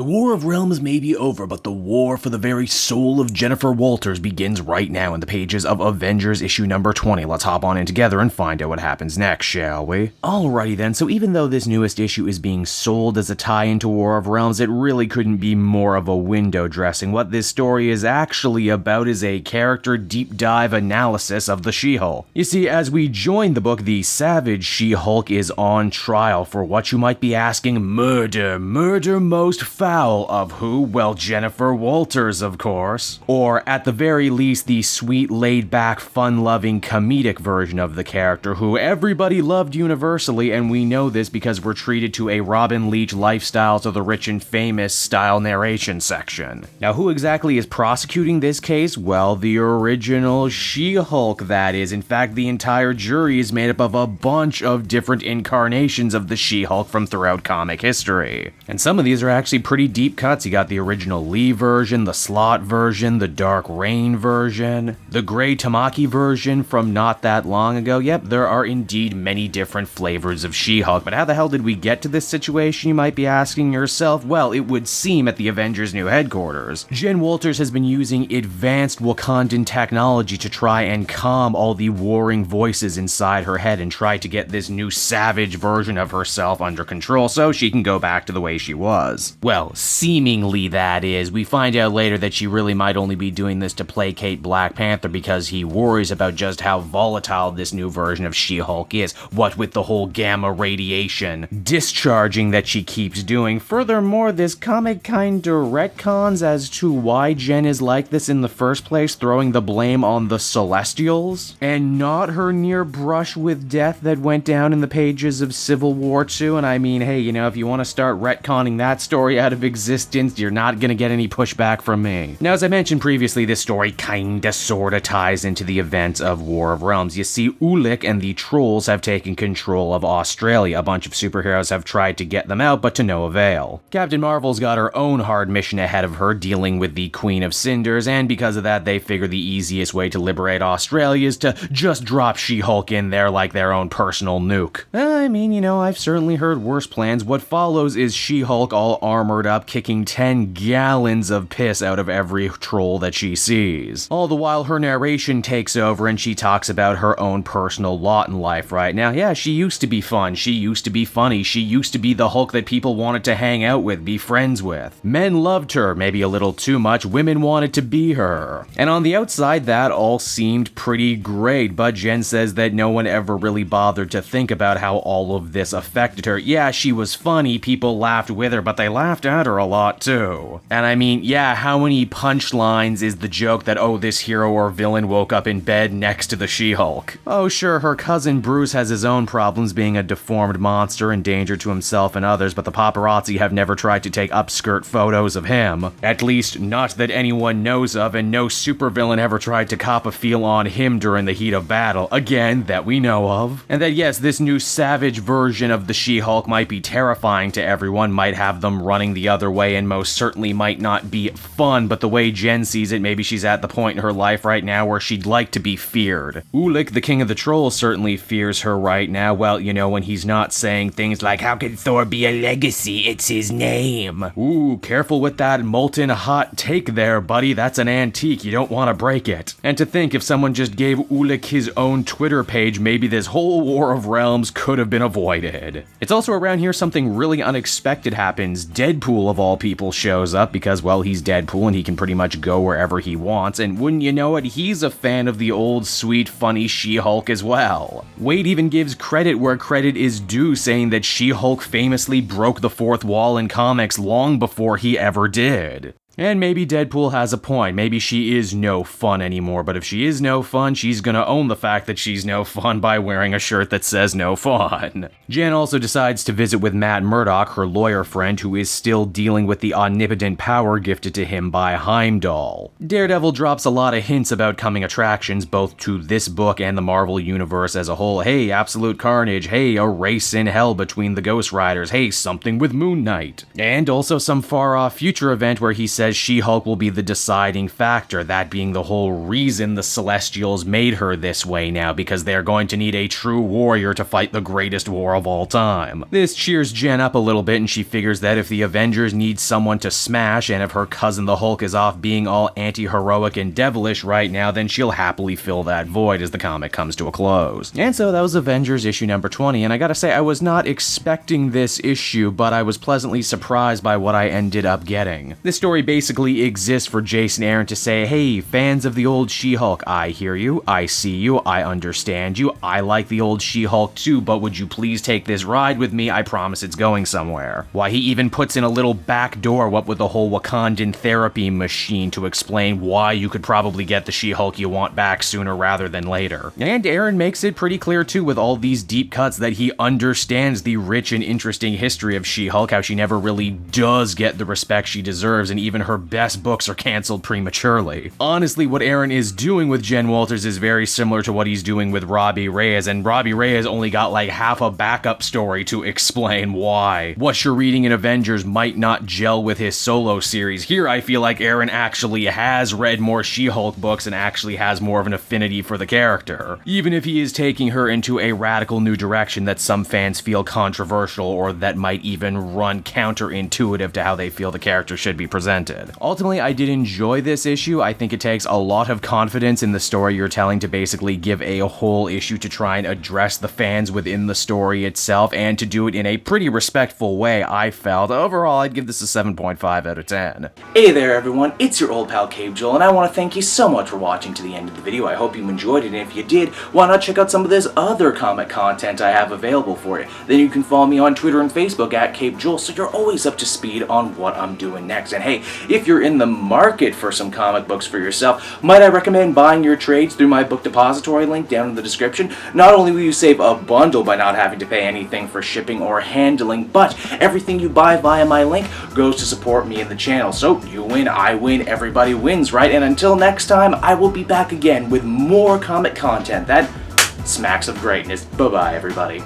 The War of Realms may be over, but the war for the very soul of Jennifer Walters begins right now in the pages of Avengers issue number 20. Let's hop on in together and find out what happens next, shall we? Alrighty then, so even though this newest issue is being sold as a tie-in to War of Realms, it really couldn't be more of a window dressing. What this story is actually about is a character deep dive analysis of the She-Hulk. You see, as we join the book, the Savage She-Hulk is on trial for what you might be asking, murder most foul of who? Well, Jennifer Walters, of course. Or, at the very least, the sweet, laid-back, fun-loving, comedic version of the character who everybody loved universally, and we know this because we're treated to a Robin Leach Lifestyles of the Rich and Famous style narration section. Now, who exactly is prosecuting this case? Well, the original She-Hulk, that is. In fact, the entire jury is made up of a bunch of different incarnations of the She-Hulk from throughout comic history. And some of these are actually pretty deep cuts. You got the original Lee version, the Slott version, the Dark Reign version, the Grey Tamaki version from not that long ago. Yep, there are indeed many different flavors of She-Hulk, but how the hell did we get to this situation, you might be asking yourself? Well, it would seem at the Avengers' new headquarters, Jen Walters has been using advanced Wakandan technology to try and calm all the warring voices inside her head and try to get this new savage version of herself under control so she can go back to the way she was. Well, seemingly that is. We find out later that she really might only be doing this to placate Black Panther because he worries about just how volatile this new version of She-Hulk is, what with the whole gamma radiation discharging that she keeps doing. Furthermore, this comic kinda retcons as to why Jen is like this in the first place, throwing the blame on the Celestials, and not her near brush with death that went down in the pages of Civil War II. And I mean, hey, you know, if you want to start retconning that story out of existence, you're not gonna get any pushback from me. Now, as I mentioned previously, this story kinda sorta ties into the events of War of Realms. You see, Ulik and the Trolls have taken control of Australia. A bunch of superheroes have tried to get them out, but to no avail. Captain Marvel's got her own hard mission ahead of her, dealing with the Queen of Cinders, and because of that, they figure the easiest way to liberate Australia is to just drop She-Hulk in there like their own personal nuke. I mean, you know, I've certainly heard worse plans. What follows is She-Hulk all armored up, kicking 10 gallons of piss out of every troll that she sees. All the while, her narration takes over and she talks about her own personal lot in life right now. Yeah, she used to be fun, she used to be funny, she used to be the Hulk that people wanted to hang out with, be friends with. Men loved her, maybe a little too much, women wanted to be her. And on the outside, that all seemed pretty great, but Jen says that no one ever really bothered to think about how all of this affected her. Yeah, she was funny, people laughed with her, but they laughed at her a lot too. And I mean, yeah, how many punchlines is the joke that, oh, this hero or villain woke up in bed next to the She-Hulk? Oh sure, her cousin Bruce has his own problems being a deformed monster and danger to himself and others, but the paparazzi have never tried to take upskirt photos of him. At least, not that anyone knows of, and no supervillain ever tried to cop a feel on him during the heat of battle. Again, that we know of. And that yes, this new savage version of the She-Hulk might be terrifying to everyone, might have them running the other way, and most certainly might not be fun, but the way Jen sees it, maybe she's at the point in her life right now where she'd like to be feared. Ulik, the king of the trolls, certainly fears her right now. Well, you know, when he's not saying things like, how could Thor be a legacy? It's his name. Ooh, careful with that molten hot take there, buddy. That's an antique. You don't want to break it. And to think if someone just gave Ulik his own Twitter page, maybe this whole War of Realms could have been avoided. It's also around here something really unexpected happens. Deadpool, of all people, shows up because, well, he's Deadpool and he can pretty much go wherever he wants, and wouldn't you know it, he's a fan of the old, sweet, funny She-Hulk as well. Wade even gives credit where credit is due, saying that She-Hulk famously broke the fourth wall in comics long before he ever did. And maybe Deadpool has a point. Maybe she is no fun anymore, but if she is no fun, she's gonna own the fact that she's no fun by wearing a shirt that says no fun. Jen also decides to visit with Matt Murdock, her lawyer friend, who is still dealing with the omnipotent power gifted to him by Heimdall. Daredevil drops a lot of hints about coming attractions, both to this book and the Marvel Universe as a whole. Hey, absolute carnage. Hey, a race in hell between the Ghost Riders. Hey, something with Moon Knight. And also some far-off future event where he says says She-Hulk will be the deciding factor, that being the whole reason the Celestials made her this way now, because they're going to need a true warrior to fight the greatest war of all time. This cheers Jen up a little bit, and she figures that if the Avengers need someone to smash, and if her cousin the Hulk is off being all anti-heroic and devilish right now, then she'll happily fill that void as the comic comes to a close. And so that was Avengers issue number 20, and I gotta say, I was not expecting this issue, but I was pleasantly surprised by what I ended up getting. This story basically exists for Jason Aaron to say, hey, fans of the old She-Hulk, I hear you, I see you, I understand you, I like the old She-Hulk too, but would you please take this ride with me? I promise it's going somewhere. Why, he even puts in a little back door, what with the whole Wakandan therapy machine, to explain why you could probably get the She-Hulk you want back sooner rather than later. And Aaron makes it pretty clear too, with all these deep cuts, that he understands the rich and interesting history of She-Hulk, how she never really does get the respect she deserves, and even her best books are cancelled prematurely. Honestly, what Aaron is doing with Jen Walters is very similar to what he's doing with Robbie Reyes, and Robbie Reyes only got like half a backup story to explain why. What you're reading in Avengers might not gel with his solo series. Here, I feel like Aaron actually has read more She-Hulk books and actually has more of an affinity for the character, even if he is taking her into a radical new direction that some fans feel controversial, or that might even run counterintuitive to how they feel the character should be presented. Ultimately, I did enjoy this issue. I think it takes a lot of confidence in the story you're telling to basically give a whole issue to try and address the fans within the story itself, and to do it in a pretty respectful way, I felt. Overall, I'd give this a 7.5 out of 10. Hey there everyone, it's your old pal Cape Joel, and I want to thank you so much for watching to the end of the video. I hope you enjoyed it, and if you did, why not check out some of this other comic content I have available for you. Then you can follow me on Twitter and Facebook at Cape Joel, so you're always up to speed on what I'm doing next. And hey, if you're in the market for some comic books for yourself, might I recommend buying your trades through my book depository link down in the description. Not only will you save a bundle by not having to pay anything for shipping or handling, but everything you buy via my link goes to support me and the channel. So you win, I win, everybody wins, right? And until next time, I will be back again with more comic content that smacks of greatness. Bye-bye, everybody.